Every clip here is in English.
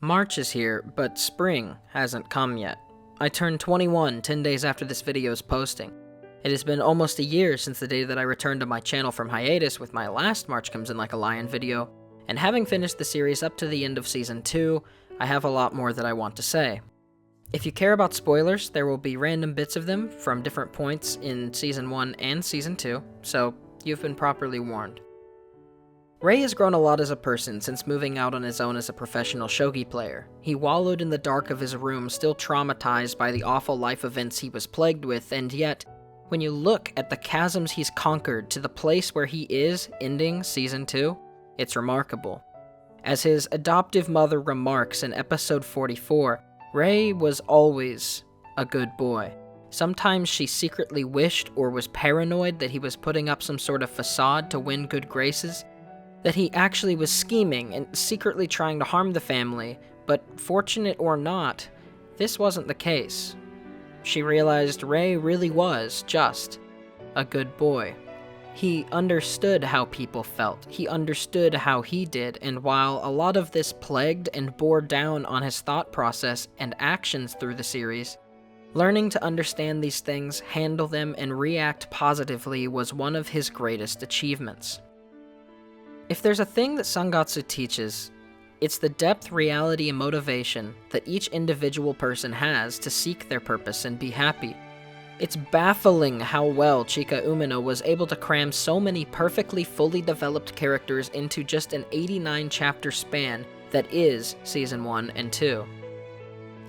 March is here, but spring hasn't come yet. I turned 21 10 days after this video's posting. It has been almost a year since the day that I returned to my channel from hiatus with my last March Comes In Like a Lion video, and having finished the series up to the end of Season 2, I have a lot more that I want to say. If you care about spoilers, there will be random bits of them from different points in Season 1 and Season 2, so you've been properly warned. Rei has grown a lot as a person since moving out on his own as a professional shogi player. He wallowed in the dark of his room, still traumatized by the awful life events he was plagued with, and yet, when you look at the chasms he's conquered to the place where he is ending Season 2, it's remarkable. As his adoptive mother remarks in episode 44, Rei was always a good boy. Sometimes she secretly wished or was paranoid that he was putting up some sort of facade to win good graces, that he actually was scheming and secretly trying to harm the family, but fortunate or not, this wasn't the case. She realized Rei really was just a good boy. He understood how people felt, he understood how he did, and while a lot of this plagued and bore down on his thought process and actions through the series, learning to understand these things, handle them, and react positively was one of his greatest achievements. If there's a thing that Sangatsu teaches, it's the depth, reality, and motivation that each individual person has to seek their purpose and be happy. It's baffling how well Chika Umino was able to cram so many perfectly fully developed characters into just an 89-chapter span that is Season 1 and 2.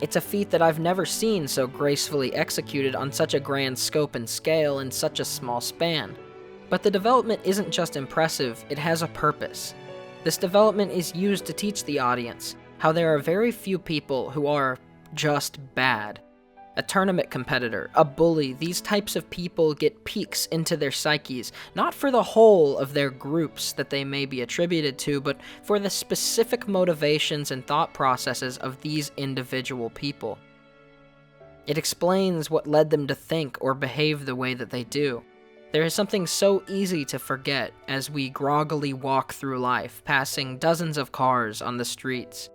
It's a feat that I've never seen so gracefully executed on such a grand scope and scale in such a small span. But the development isn't just impressive, it has a purpose. This development is used to teach the audience how there are very few people who are just bad. A tournament competitor, a bully, these types of people get peeks into their psyches, not for the whole of their groups that they may be attributed to, but for the specific motivations and thought processes of these individual people. It explains what led them to think or behave the way that they do. There is something so easy to forget as we groggily walk through life, passing dozens of cars on the streets,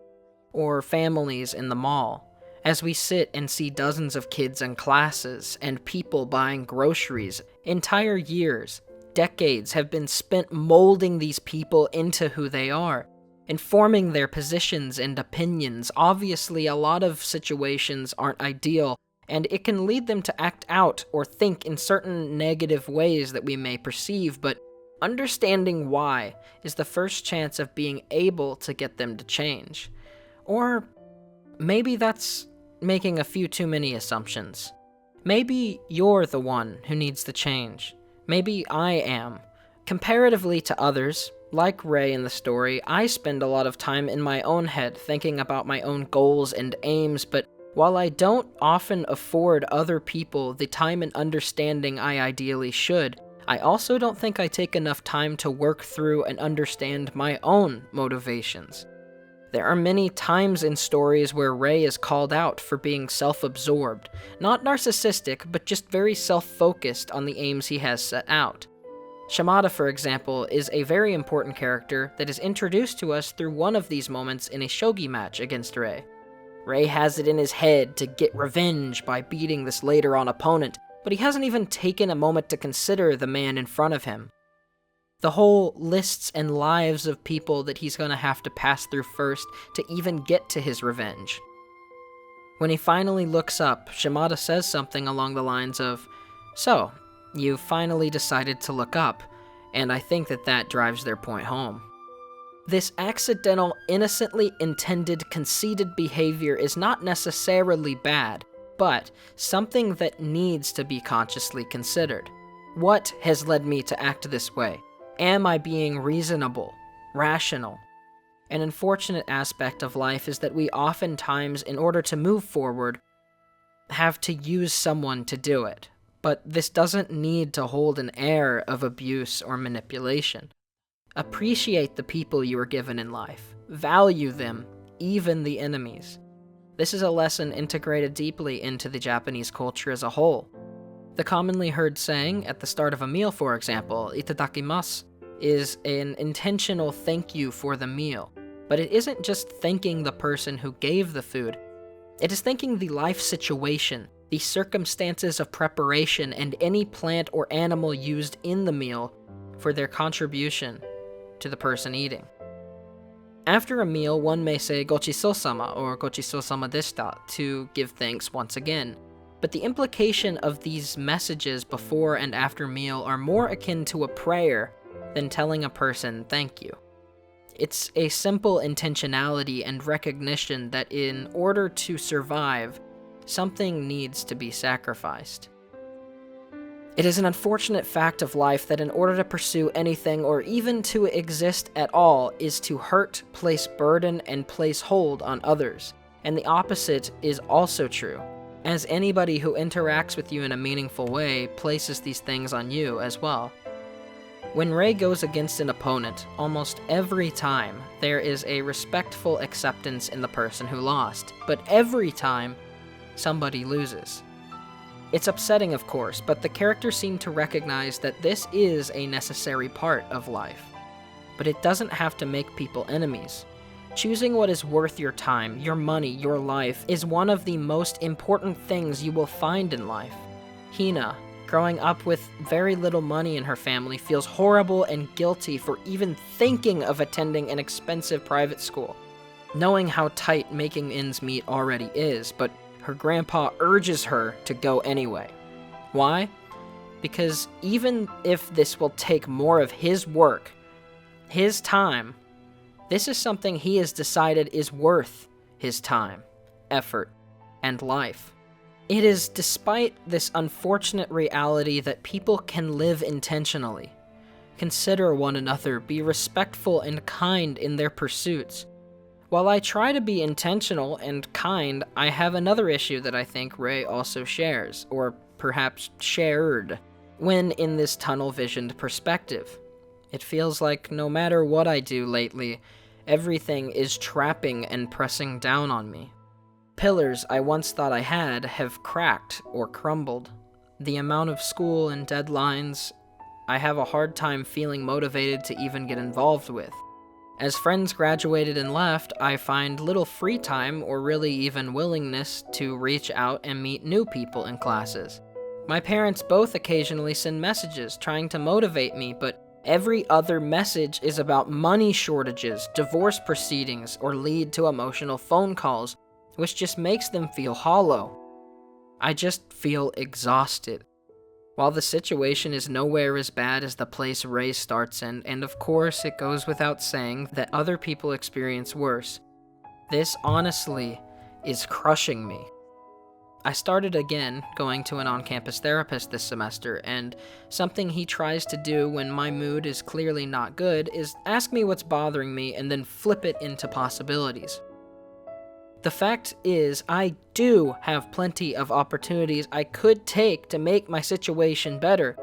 or families in the mall, as we sit and see dozens of kids in classes and people buying groceries. Entire years, decades have been spent molding these people into who they are, informing their positions and opinions. Obviously, a lot of situations aren't ideal, and it can lead them to act out or think in certain negative ways that we may perceive, but understanding why is the first chance of being able to get them to change. Or maybe that's making a few too many assumptions. Maybe you're the one who needs the change. Maybe I am. Comparatively to others, like Rei in the story, I spend a lot of time in my own head thinking about my own goals and aims, but while I don't often afford other people the time and understanding I ideally should, I also don't think I take enough time to work through and understand my own motivations. There are many times in stories where Rei is called out for being self-absorbed, not narcissistic, but just very self-focused on the aims he has set out. Shimada, for example, is a very important character that is introduced to us through one of these moments in a shogi match against Rei. Rei has it in his head to get revenge by beating this later-on opponent, but he hasn't even taken a moment to consider the man in front of him. The whole lists and lives of people that he's gonna have to pass through first to even get to his revenge. When he finally looks up, Shimada says something along the lines of, "So, you finally decided to look up," and I think that drives their point home. This accidental, innocently intended, conceited behavior is not necessarily bad, but something that needs to be consciously considered. What has led me to act this way? Am I being reasonable, rational? An unfortunate aspect of life is that we oftentimes, in order to move forward, have to use someone to do it. But this doesn't need to hold an air of abuse or manipulation. Appreciate the people you are given in life. Value them, even the enemies. This is a lesson integrated deeply into the Japanese culture as a whole. The commonly heard saying at the start of a meal, for example, "itadakimasu," is an intentional thank you for the meal. but it isn't just thanking the person who gave the food. It is thanking the life situation, the circumstances of preparation, and any plant or animal used in the meal for their contribution to the person eating. After a meal, one may say "Gochiso-sama" or "Gochiso-sama deshita" to give thanks once again, but the implication of these messages before and after meal are more akin to a prayer than telling a person thank you. It's a simple intentionality and recognition that in order to survive, something needs to be sacrificed. It is an unfortunate fact of life that in order to pursue anything or even to exist at all is to hurt, place burden, and place hold on others. And the opposite is also true, as anybody who interacts with you in a meaningful way places these things on you as well. When Rei goes against an opponent, almost every time there is a respectful acceptance in the person who lost, but every time somebody loses. It's upsetting, of course, but the characters seem to recognize that this is a necessary part of life. But it doesn't have to make people enemies. Choosing what is worth your time, your money, your life, is one of the most important things you will find in life. Hina, growing up with very little money in her family, feels horrible and guilty for even thinking of attending an expensive private school, knowing how tight making ends meet already is, but her grandpa urges her to go anyway. Why? Because even if this will take more of his work, his time, this is something he has decided is worth his time, effort, and life. It is despite this unfortunate reality that people can live intentionally, consider one another, be respectful and kind in their pursuits. While I try to be intentional and kind, I have another issue that I think Rei also shares, or perhaps shared, when in this tunnel-visioned perspective. It feels like no matter what I do lately, everything is trapping and pressing down on me. Pillars I once thought I had have cracked or crumbled. The amount of school and deadlines I have a hard time feeling motivated to even get involved with. As friends graduated and left, I find little free time or really even willingness to reach out and meet new people in classes. My parents both occasionally send messages trying to motivate me, but every other message is about money shortages, divorce proceedings, or lead to emotional phone calls, which just makes them feel hollow. I just feel exhausted. While the situation is nowhere as bad as the place Rei starts in, and of course it goes without saying that other people experience worse, this honestly is crushing me. I started again going to an on-campus therapist this semester, and something he tries to do when my mood is clearly not good is ask me what's bothering me and then flip it into possibilities. The fact is, I do have plenty of opportunities I could take to make my situation better.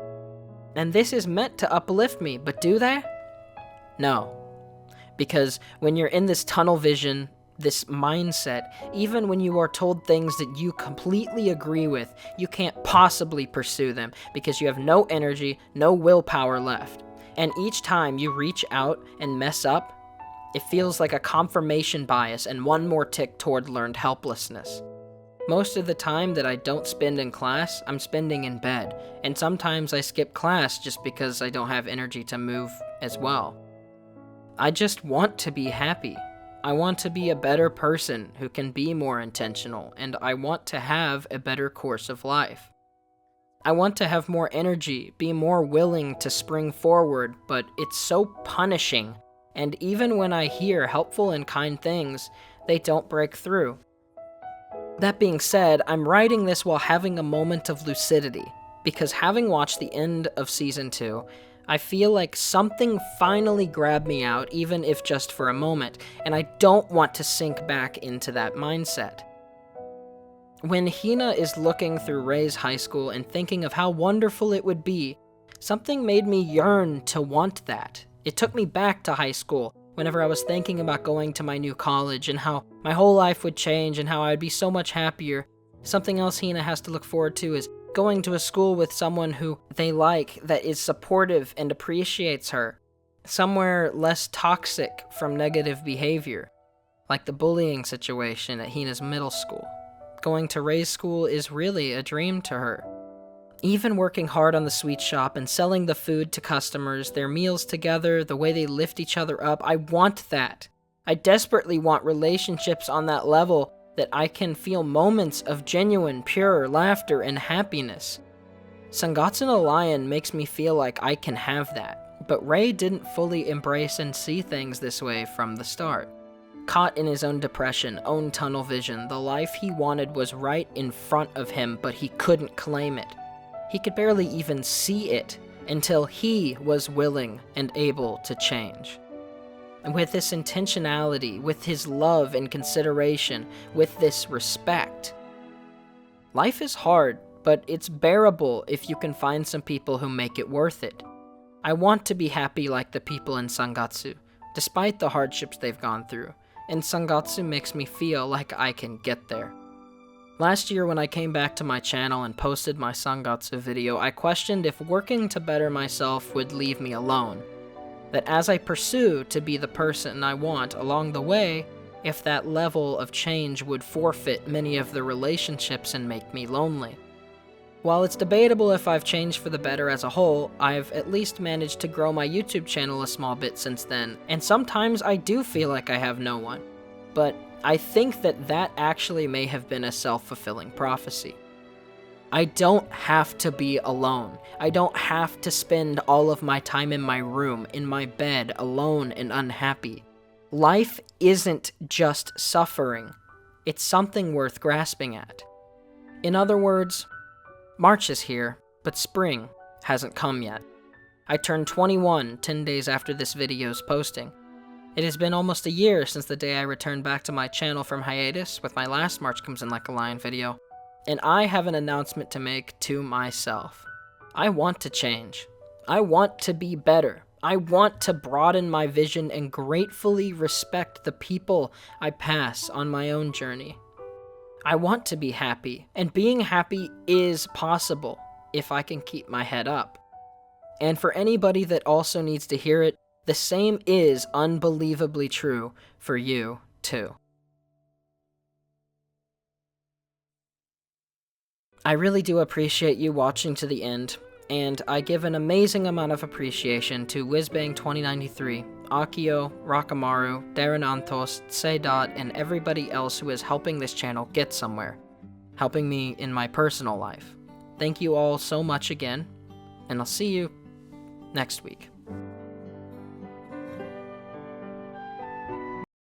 And this is meant to uplift me, but do they? No. Because when you're in this tunnel vision, this mindset, even when you are told things that you completely agree with, you can't possibly pursue them because you have no energy, no willpower left. And each time you reach out and mess up, it feels like a confirmation bias and one more tick toward learned helplessness. Most of the time that I don't spend in class, I'm spending in bed, and sometimes I skip class just because I don't have energy to move as well. I just want to be happy. I want to be a better person who can be more intentional, and I want to have a better course of life. I want to have more energy, be more willing to spring forward, but it's so punishing. And even when I hear helpful and kind things, they don't break through. That being said, I'm writing this while having a moment of lucidity, because having watched the end of Season 2, I feel like something finally grabbed me out, even if just for a moment, and I don't want to sink back into that mindset. When Hina is looking through Rei's high school and thinking of how wonderful it would be, something made me yearn to want that. It took me back to high school, whenever I was thinking about going to my new college and how my whole life would change and how I would be so much happier. Something else Hina has to look forward to is going to a school with someone who they like, that is supportive and appreciates her. Somewhere less toxic from negative behavior, like the bullying situation at Hina's middle school. Going to Rei's school is really a dream to her. Even working hard on the sweet shop and selling the food to customers, their meals together, the way they lift each other up, I want that. I desperately want relationships on that level that I can feel moments of genuine, pure laughter and happiness. Sangatsu no Lion makes me feel like I can have that, but Rei didn't fully embrace and see things this way from the start. Caught in his own depression, own tunnel vision, the life he wanted was right in front of him, but he couldn't claim it. He could barely even see it until he was willing and able to change. And with this intentionality, with his love and consideration, with this respect. Life is hard, but it's bearable if you can find some people who make it worth it. I want to be happy like the people in Sangatsu, despite the hardships they've gone through, and Sangatsu makes me feel like I can get there. Last year when I came back to my channel and posted my Sangatsu video, I questioned if working to better myself would leave me alone. That as I pursue to be the person I want along the way, if that level of change would forfeit many of the relationships and make me lonely. While it's debatable if I've changed for the better as a whole, I've at least managed to grow my YouTube channel a small bit since then, and sometimes I do feel like I have no one. But I think that actually may have been a self-fulfilling prophecy. I don't have to be alone. I don't have to spend all of my time in my room, in my bed, alone and unhappy. Life isn't just suffering. It's something worth grasping at. In other words, March is here, but spring hasn't come yet. I turned 21 10 days after this video's posting. It has been almost a year since the day I returned back to my channel from hiatus with my last March Comes In Like a Lion video, and I have an announcement to make to myself. I want to change. I want to be better. I want to broaden my vision and gratefully respect the people I pass on my own journey. I want to be happy, and being happy is possible if I can keep my head up. And for anybody that also needs to hear it, the same is unbelievably true for you, too. I really do appreciate you watching to the end, and I give an amazing amount of appreciation to WizBang2093, Akio, Rakamaru, Darren Antos, Seydot, and everybody else who is helping this channel get somewhere, helping me in my personal life. Thank you all so much again, and I'll see you next week.